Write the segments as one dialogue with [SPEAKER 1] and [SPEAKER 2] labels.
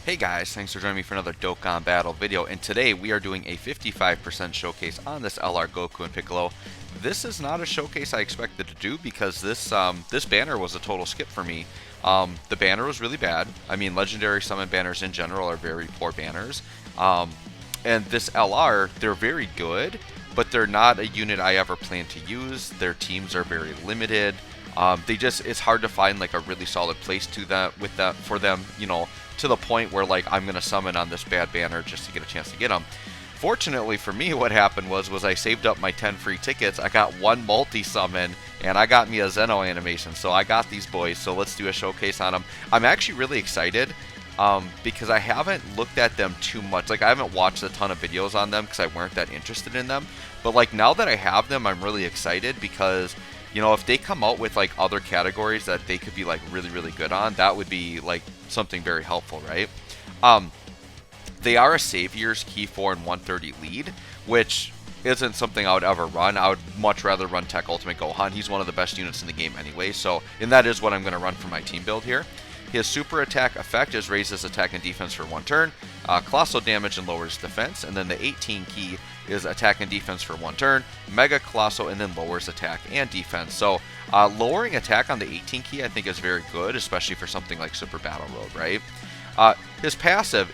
[SPEAKER 1] Hey guys, thanks for joining me for another Dokkan Battle video, and today we are doing a 55% showcase on this LR Goku and Piccolo. This is not a showcase I expected to do because this banner was a total skip for me. The banner was really bad. I mean, legendary summon banners in general are very poor banners. And this LR, they're very good, but they're not a unit I ever plan to use. Their teams are very limited. It's hard to find like a really solid place to that with that for them, to the point where like I'm gonna summon on this bad banner just to get a chance to get them. Fortunately for me, what happened was I saved up my 10 free tickets. I got one multi-summon, and I got me a Zeno animation. So I got these boys, so let's do a showcase on them. I'm actually really excited because I haven't looked at them too much. Like, I haven't watched a ton of videos on them because I weren't that interested in them. But like now that I have them, I'm really excited because if they come out with like other categories that they could be like really, really good on, that would be like something very helpful, right? They are a Savior's Key 4 and 130 lead, which isn't something I would ever run. I would much rather run Tech Ultimate Gohan. He's one of the best units in the game anyway, and that is what I'm going to run for my team build here. His super attack effect is raises attack and defense for one turn, colossal damage and lowers defense, and then the 18 key is attack and defense for one turn, mega colossal, and then lowers attack and defense. So lowering attack on the 18 key I think is very good, especially for something like Super Battle Road, right? His passive,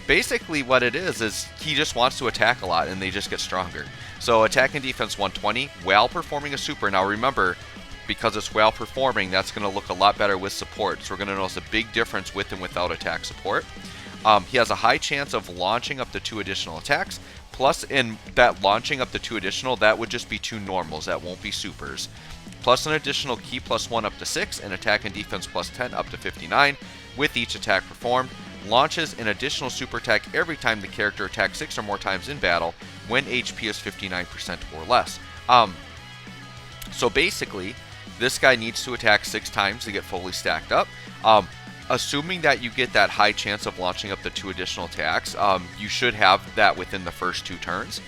[SPEAKER 1] basically what it is he just wants to attack a lot and they just get stronger. So attack and defense 120 while performing a super. Now remember, because it's while performing, that's going to look a lot better with support. So we're going to notice a big difference with and without attack support. He has a high chance of launching up to 2 additional attacks. Plus, in that launching up to 2 additional, that would just be 2 normals. That won't be supers. Plus an additional key +1 up to 6, and attack and defense +10 up to 59 with each attack performed. Launches an additional super attack every time the character attacks 6 or more times in battle when HP is 59% or less. So basically, this guy needs to attack 6 times to get fully stacked up. Assuming that you get that high chance of launching up to 2 additional attacks, you should have that within the first 2 turns,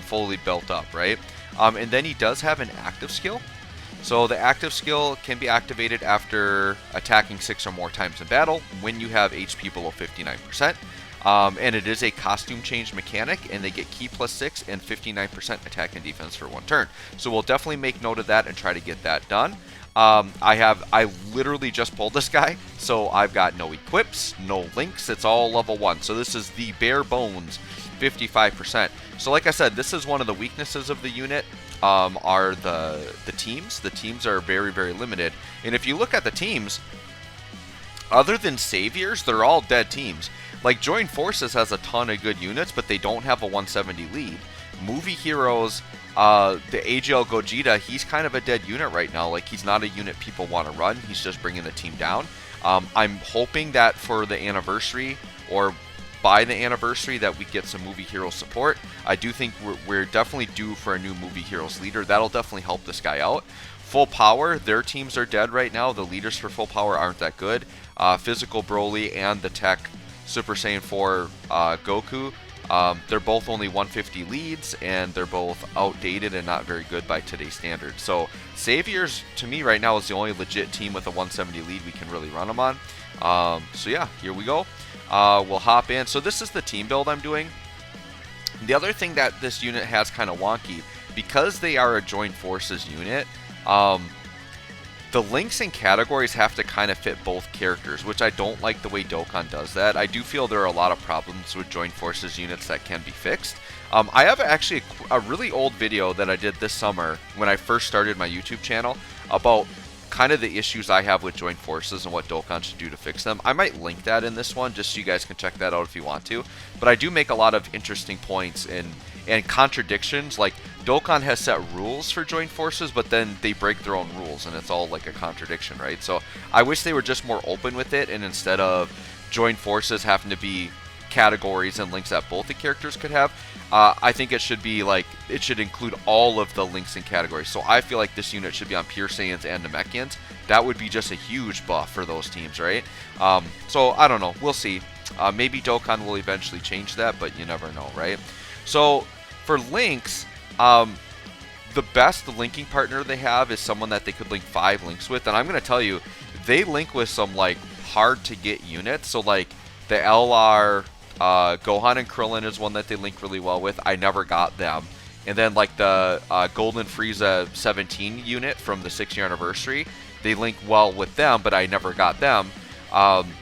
[SPEAKER 1] fully built up, right? And then he does have an active skill. So the active skill can be activated after attacking 6 or more times in battle when you have HP below 59%. And it is a costume change mechanic, and they get key +6 and 59% attack and defense for one turn. So we'll definitely make note of that and try to get that done. I literally just pulled this guy, so I've got no equips, no links. It's all level 1. So this is the bare bones 55%. So like I said, this is one of the weaknesses of the unit. Are the teams. The teams are very, very limited. And if you look at the teams, other than Saviors, they're all dead teams. Like, Join Forces has a ton of good units, but they don't have a 170 lead. Movie Heroes, the AGL Gogeta, he's kind of a dead unit right now. Like, he's not a unit people want to run. He's just bringing the team down. I'm hoping that for the anniversary, or by the anniversary, that we get some Movie Heroes support. I do think we're definitely due for a new Movie Heroes leader. That'll definitely help this guy out. Full Power, their teams are dead right now. The leaders for Full Power aren't that good. Physical Broly and the Tech Super Saiyan 4 Goku, they're both only 150 leads, and they're both outdated and not very good by today's standards. So Saviors, to me right now, is the only legit team with a 170 lead we can really run them on. So yeah, here we go. We'll hop in. So this is the team build I'm doing. The other thing that this unit has kind of wonky, because they are a Joint Forces unit, the links and categories have to kind of fit both characters, which I don't like the way Dokkan does that. I do feel there are a lot of problems with Joint Forces units that can be fixed. I have actually a really old video that I did this summer when I first started my YouTube channel about kind of the issues I have with Joint Forces and what Dokkan should do to fix them. I might link that in this one just so you guys can check that out if you want to. But I do make a lot of interesting points and contradictions. Like, Dokkan has set rules for Joint Forces, but then they break their own rules, and it's all like a contradiction, right? So I wish they were just more open with it, and instead of Joint Forces having to be categories and links that both the characters could have, I think it should be like, it should include all of the links and categories. So I feel like this unit should be on Pure Saiyans and Namekians. That would be just a huge buff for those teams, right? So I don't know, we'll see. Maybe Dokkan will eventually change that, but you never know, right? So for links, the best linking partner they have is someone that they could link 5 links with, and I'm going to tell you, they link with some like hard to get units. So like The LR Gohan and Krillin is one that they link really well with. I never got them. And then like the Golden Frieza 17 unit from the 6-year anniversary, they link well with them, but I never got them.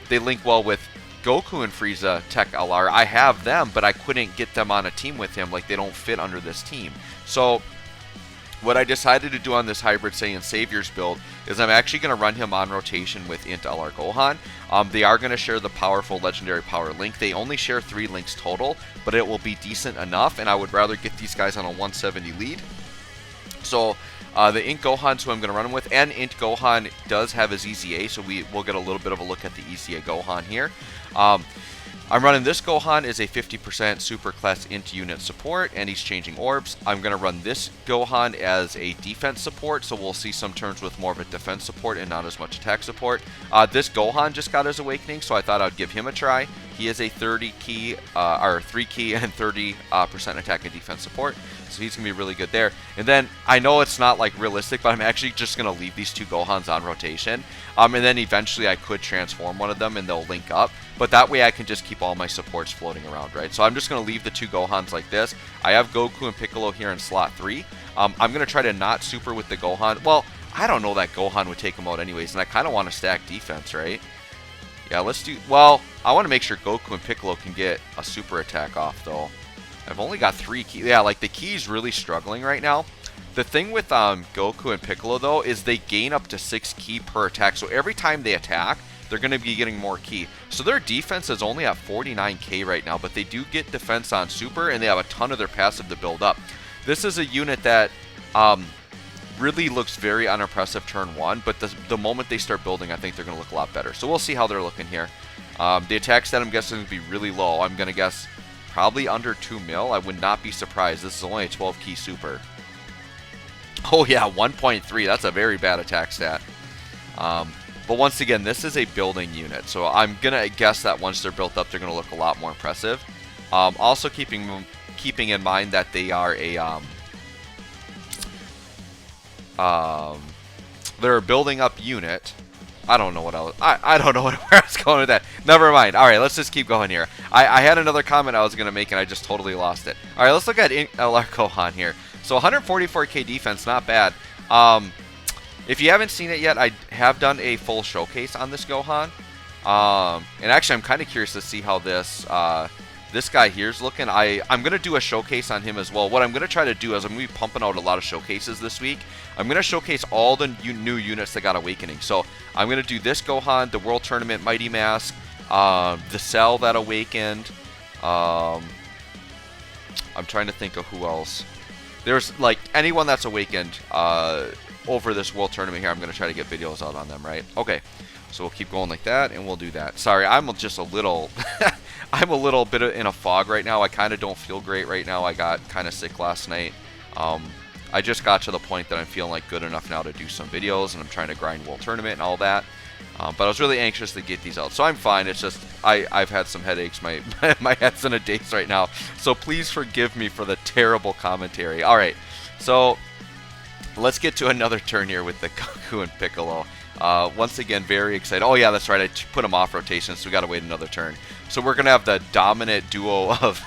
[SPEAKER 1] They link well with Goku and Frieza Tech LR. I have them, but I couldn't get them on a team with him. Like, they don't fit under this team. So what I decided to do on this Hybrid Saiyan Saviors build is I'm actually going to run him on rotation with Int LR Gohan. They are going to share the powerful Legendary Power link. They only share 3 links total, but it will be decent enough, and I would rather get these guys on a 170 lead. So the Int Gohan's who I'm going to run him with, and Int Gohan does have his EZA, so we'll get a little bit of a look at the EZA Gohan here. I'm running this Gohan as a 50% super class int unit support, and he's changing orbs. I'm going to run this Gohan as a defense support, so we'll see some turns with more of a defense support and not as much attack support. This Gohan just got his awakening, so I thought I'd give him a try. He is a 3 key and 30% attack and defense support, so he's going to be really good there. And then I know it's not like realistic, but I'm actually just going to leave these 2 Gohans on rotation, and then eventually I could transform one of them and they'll link up. But that way I can just keep all my supports floating around, right? So I'm just going to leave the 2 Gohans like this. I have Goku and Piccolo here in slot 3. I'm going to try to not super with the Gohan. Well, I don't know that Gohan would take him out anyways, and I kind of want to stack defense, right? Yeah, let's do... Well, I want to make sure Goku and Piccolo can get a super attack off, though. I've only got 3 keys. Yeah, like, the key's really struggling right now. The thing with Goku and Piccolo, though, is they gain up to 6 ki per attack. So every time they attack, they're going to be getting more ki. So their defense is only at 49k right now, but they do get defense on super, and they have a ton of their passive to build up. This is a unit that really looks very unimpressive turn 1, but the moment they start building, I think they're going to look a lot better. So we'll see how they're looking here. The attack stat, I'm guessing, would be really low. I'm going to guess probably under 2 mil. I would not be surprised. This is only a 12 key super. Oh yeah, 1.3. That's a very bad attack stat. But once again, this is a building unit, so I'm going to guess that once they're built up, they're going to look a lot more impressive. Also keeping in mind that they are a... they're a building up unit. I don't know what I don't know where I was going with that. Never mind. Alright, let's just keep going here. I had another comment I was going to make, and I just totally lost it. Alright, let's look at LR Gohan here. So 144k defense, not bad. If you haven't seen it yet, I have done a full showcase on this Gohan. And actually, I'm kind of curious to see how this this guy here is looking. I'm going to do a showcase on him as well. What I'm going to try to do is I'm going to be pumping out a lot of showcases this week. I'm going to showcase all the new units that got Awakening. So I'm going to do this Gohan, the World Tournament Mighty Mask, the Cell that awakened. I'm trying to think of who else. There's like anyone that's awakened over this World Tournament here. I'm going to try to get videos out on them, right? Okay, so we'll keep going like that, and we'll do that. Sorry, I'm just a little... I'm a little bit in a fog right now. I kind of don't feel great right now. I got kind of sick last night. I just got to the point that I'm feeling like good enough now to do some videos, and I'm trying to grind World Tournament and all that. But I was really anxious to get these out. So I'm fine. It's just I've had some headaches. My my head's in a daze right now. So please forgive me for the terrible commentary. All right. So let's get to another turn here with the Goku and Piccolo. Once again, very excited. Oh yeah, that's right. I put them off rotation, so we got to wait another turn. So we're gonna have the dominant duo of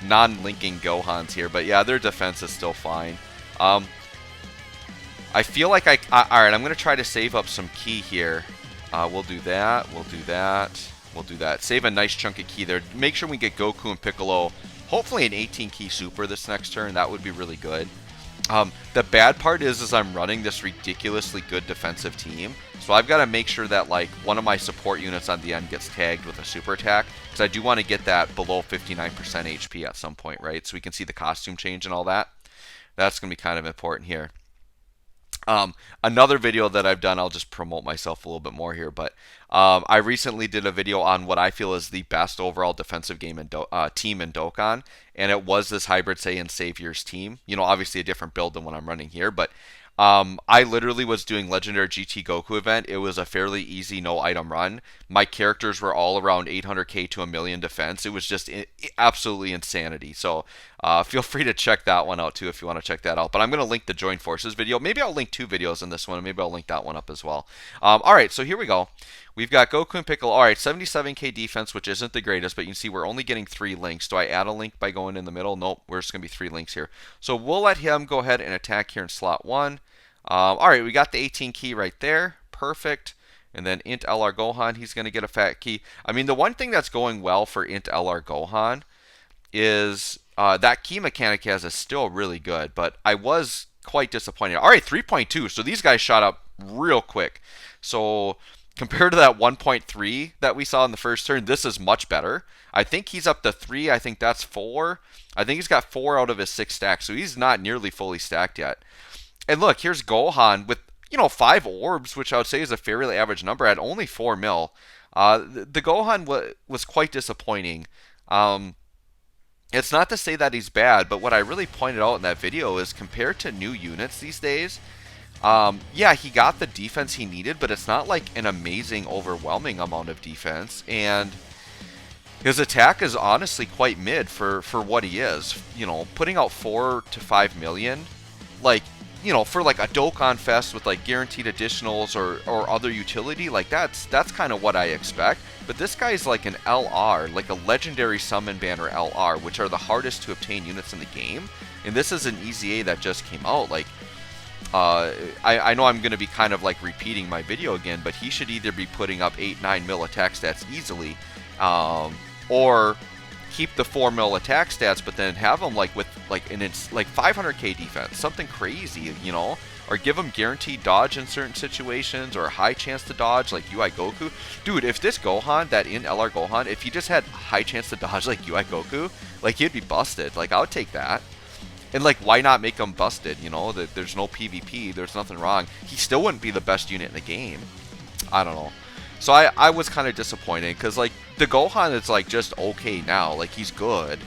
[SPEAKER 1] non-linking Gohans here. But yeah, their defense is still fine. I feel like all right, I'm gonna try to save up some ki here. We'll do that. We'll do that. We'll do that. Save a nice chunk of ki there. Make sure we get Goku and Piccolo. Hopefully an 18 key super this next turn. That would be really good. The bad part is I'm running this ridiculously good defensive team. So I've got to make sure that like one of my support units on the end gets tagged with a super attack, because I do want to get that below 59% HP at some point, right? So we can see the costume change and all that. That's going to be kind of important here. Another video that I've done, I'll just promote myself a little bit more here, but I recently did a video on what I feel is the best overall defensive game in team in Dokkan, and it was this Hybrid Saiyan Saviors team. You know, obviously a different build than what I'm running here, but I literally was doing Legendary GT Goku event. It was a fairly easy no item run. My characters were all around 800k to a million defense. It was just absolutely insanity. So Feel free to check that one out too if you want to check that out. But I'm going to link the Join Forces video. Maybe I'll link 2 videos in this one, and maybe I'll link that one up as well. All right, so here we go. We've got Goku and Piccolo. All right, 77k defense, which isn't the greatest, but you can see we're only getting 3 links. Do I add a link by going in the middle? Nope, we're just going to be 3 links here. So we'll let him go ahead and attack here in slot 1. All right, we got the 18 key right there. Perfect. And then int LR Gohan, he's going to get a fat key. I mean, the one thing that's going well for int LR Gohan is that key mechanic he has is still really good, but I was quite disappointed. All right, 3.2. So these guys shot up real quick. So compared to that 1.3 that we saw in the first turn, this is much better. I think he's up to 3. I think that's 4. I think he's got 4 out of his 6 stacks, so he's not nearly fully stacked yet. And look, here's Gohan with 5 orbs, which I would say is a fairly average number at only 4 mil. The Gohan was quite disappointing. It's not to say that he's bad, but what I really pointed out in that video is compared to new units these days, yeah, he got the defense he needed, but it's not like an amazing, overwhelming amount of defense. And his attack is honestly quite mid for what he is. Putting out 4 to 5 million, like, for like a Dokkan Fest with like guaranteed additionals or other utility, like that's kind of what I expect. But this guy's like an LR, like a legendary summon banner LR, which are the hardest to obtain units in the game. And this is an EZA that just came out. Like, I know I'm going to be kind of like repeating my video again, but he should either be putting up 8-9 mil attack stats easily, or keep the 4 mil attack stats, but then have them like with like an 500k defense, something crazy, or give him guaranteed dodge in certain situations or a high chance to dodge like UI Goku. Dude, if this Gohan, that in LR Gohan, if he just had high chance to dodge like UI Goku, like he'd be busted. Like I would take that. And like, why not make him busted? There's no PvP, there's nothing wrong. He still wouldn't be the best unit in the game. I don't know. So I was kind of disappointed because like the Gohan is like just okay now. Like he's good,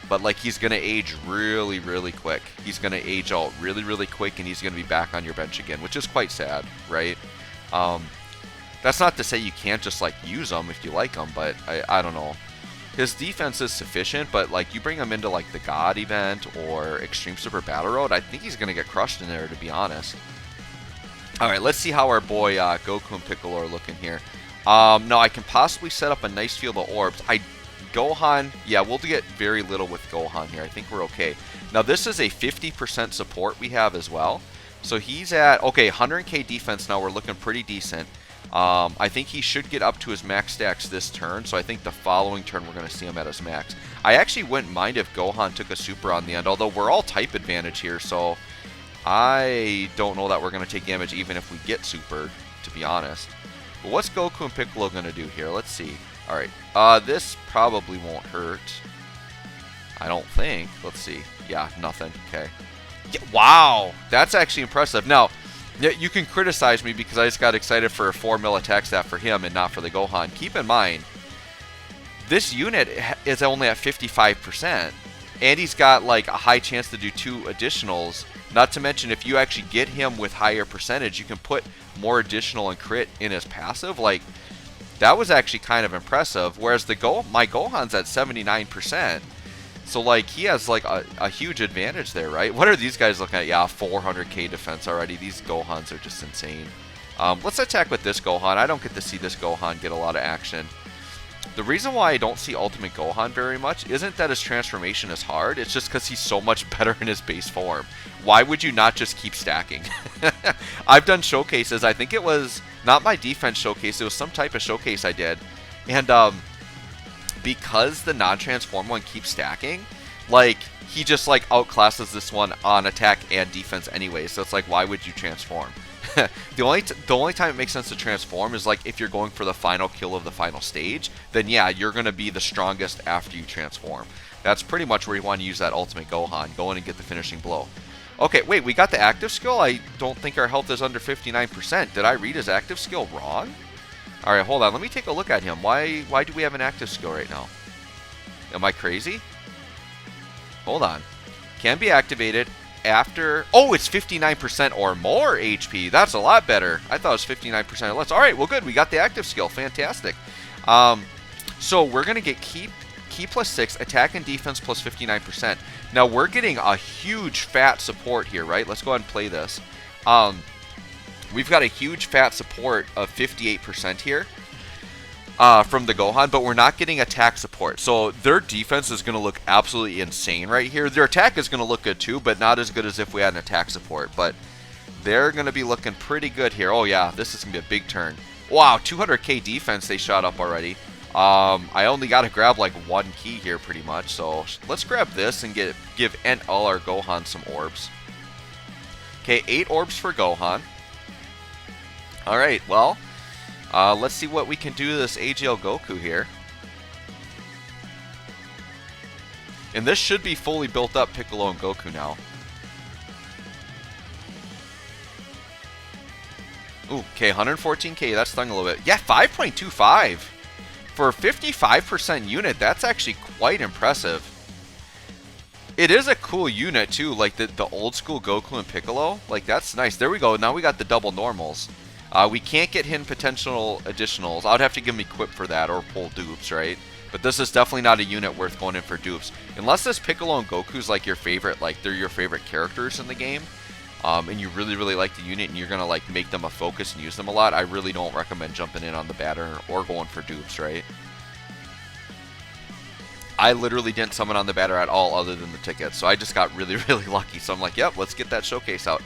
[SPEAKER 1] but like he's gonna age really, really quick. He's gonna age out really, really quick, and he's gonna be back on your bench again, which is quite sad, right? That's not to say you can't just like use him if you like him, but I don't know. His defense is sufficient, but like you bring him into like the God event or Extreme Super Battle Road, I think he's gonna get crushed in there, to be honest. All right, let's see how our boy Goku and Piccolo are looking here. Now I can possibly set up a nice field of orbs. Gohan, yeah, we'll get very little with Gohan here. I think we're okay. Now this is a 50% support we have as well. So he's at, okay, 100k defense now. We're looking pretty decent. I think he should get up to his max stacks this turn. So I think the following turn we're going to see him at his max. I actually wouldn't mind if Gohan took a super on the end, although we're all type advantage here. So I don't know that we're going to take damage even if we get supered, to be honest. But what's Goku and Piccolo going to do here? Let's see. All right. This probably won't hurt. I don't think. Let's see. Yeah, nothing. Okay. Yeah, wow. That's actually impressive. Now, you can criticize me because I just got excited for a 4 mil attack stat for him and not for the Gohan. Keep in mind, this unit is only at 55%. And he's got like a high chance to do 2 additionals. Not to mention, if you actually get him with higher percentage, you can put more additional and crit in his passive. Like, that was actually kind of impressive. Whereas my Gohan's at 79%. So, like, he has, like, a huge advantage there, right? What are these guys looking at? Yeah, 400k defense already. These Gohans are just insane. Let's attack with this Gohan. I don't get to see this Gohan get a lot of action. The reason why I don't see Ultimate Gohan very much isn't that his transformation is hard. It's just because he's so much better in his base form. Why would you not just keep stacking? I've done showcases. I think it was not my defense showcase. It was some type of showcase I did. And because the non-transform one keeps stacking, like, he just, like, outclasses this one on attack and defense anyway. So it's like, why would you transform? The only time it makes sense to transform is like if you're going for the final kill of the final stage, then yeah, you're going to be the strongest after you transform. That's pretty much where you want to use that Ultimate Gohan. Go in and get the finishing blow. Okay, wait, we got the active skill? I don't think our health is under 59%. Did I read his active skill wrong? Alright, hold on. Let me take a look at him. Why do we have an active skill right now? Am I crazy? Hold on. Can be activated after... Oh, it's 59% or more HP. That's a lot better. I thought it was 59% or less. Alright, well good. We got the active skill. Fantastic. So we're going to get keep Ki plus 6, attack and defense plus 59%. Now we're getting a huge fat support here, right? Let's go ahead and play this. We've got a huge fat support of 58% here from the Gohan, but we're not getting attack support. So their defense is going to look absolutely insane right here. Their attack is going to look good too, but not as good as if we had an attack support. But they're going to be looking pretty good here. Oh yeah, this is going to be a big turn. Wow, 200k defense they shot up already. I only got to grab like 1 key here pretty much. So let's grab this and give all our Gohan some orbs. Okay, 8 orbs for Gohan. Alright, well, let's see what we can do to this AGL Goku here. And this should be fully built up Piccolo and Goku now. Ooh, okay, 114k, that's stung a little bit. Yeah, 5.25. For a 55% unit, that's actually quite impressive. It is a cool unit too, like the old school Goku and Piccolo. Like, that's nice. There we go, now we got the double normals. We can't get hidden potential additionals. I would have to give him equip for that or pull dupes, right? But this is definitely not a unit worth going in for dupes. Unless this Piccolo and Goku's like your favorite, like they're your favorite characters in the game. And you really, really like the unit and you're going to like make them a focus and use them a lot. I really don't recommend jumping in on the batter or going for dupes, right? I literally didn't summon on the batter at all other than the tickets. So I just got really, really lucky. So I'm like, yep, let's get that showcase out.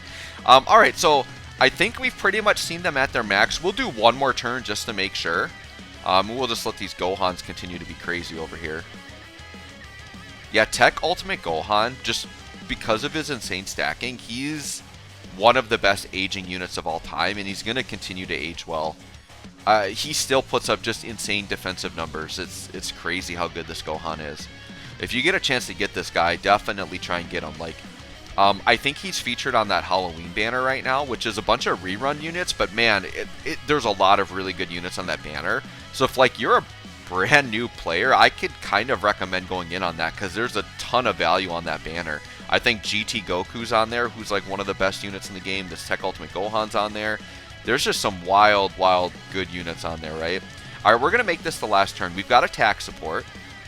[SPEAKER 1] Alright, so I think we've pretty much seen them at their max. We'll do one more turn just to make sure. We'll just let these Gohans continue to be crazy over here. Yeah, Tech Ultimate Gohan, just because of his insane stacking, he's one of the best aging units of all time, and he's going to continue to age well. He still puts up just insane defensive numbers. It's crazy how good this Gohan is. If you get a chance to get this guy, definitely try and get him. Like, I think he's featured on that Halloween banner right now, which is a bunch of rerun units, but man, there's a lot of really good units on that banner. So if like you're a brand new player, I could kind of recommend going in on that because there's a ton of value on that banner. I think GT Goku's on there, who's like one of the best units in the game. This Tech Ultimate Gohan's on there. There's just some wild, wild good units on there, right? All right, we're going to make this the last turn. We've got attack support.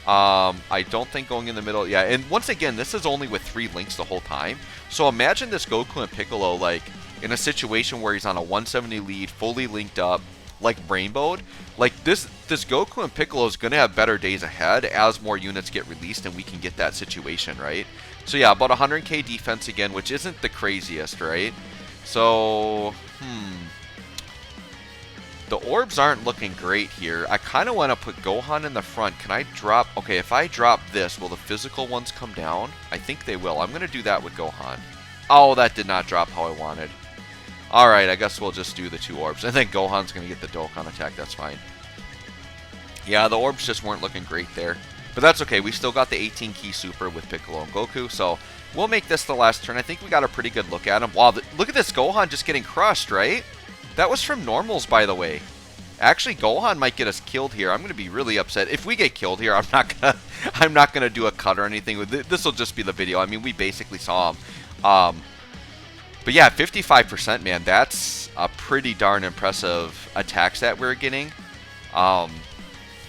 [SPEAKER 1] I don't think going in the middle, yeah, and once again, this is only with 3 links the whole time. So imagine this Goku and Piccolo, like, in a situation where he's on a 170 lead, fully linked up, like rainbowed. Like, this Goku and Piccolo is going to have better days ahead as more units get released and we can get that situation, right? So yeah, about 100k defense again, which isn't the craziest, right? So, the orbs aren't looking great here. I kind of want to put Gohan in the front. Can I drop... Okay, if I drop this, will the physical ones come down? I think they will. I'm going to do that with Gohan. Oh, that did not drop how I wanted. Alright, I guess we'll just do the 2 orbs. And then Gohan's going to get the Dokkan attack. That's fine. Yeah, the orbs just weren't looking great there. But that's okay. We still got the 18 key super with Piccolo and Goku. So we'll make this the last turn. I think we got a pretty good look at him. Wow, look at this Gohan just getting crushed, right? That was from normals, by the way. Actually, Gohan might get us killed here. I'm going to be really upset. If we get killed here, I'm not gonna do a cut or anything. This will just be the video. I mean, we basically saw him. But yeah, 55%, man. That's a pretty darn impressive attack stat we're getting.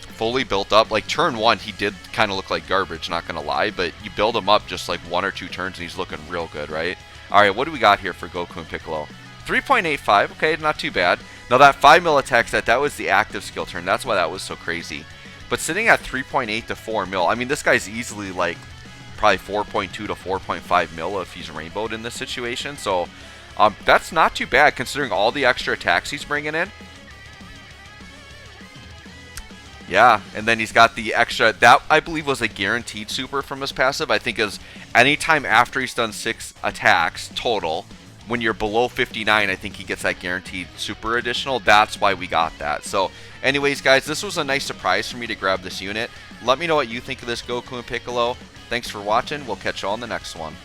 [SPEAKER 1] Fully built up. Like, turn 1, he did kind of look like garbage, not going to lie. But you build him up just like 1 or 2 turns, and he's looking real good, right? All right, what do we got here for Goku and Piccolo? 3.85, okay, not too bad. Now that 5 mil attack stat, that was the active skill turn. That's why that was so crazy. But sitting at 3.8 to 4 mil, I mean, this guy's easily like probably 4.2 to 4.5 mil if he's rainbowed in this situation. So that's not too bad considering all the extra attacks he's bringing in. Yeah, and then he's got the extra, that I believe was a guaranteed super from his passive. I think is anytime after he's done 6 attacks total, when you're below 59, I think he gets that guaranteed super additional. That's why we got that. So anyways, guys, this was a nice surprise for me to grab this unit. Let me know what you think of this Goku and Piccolo. Thanks for watching. We'll catch you all on the next one.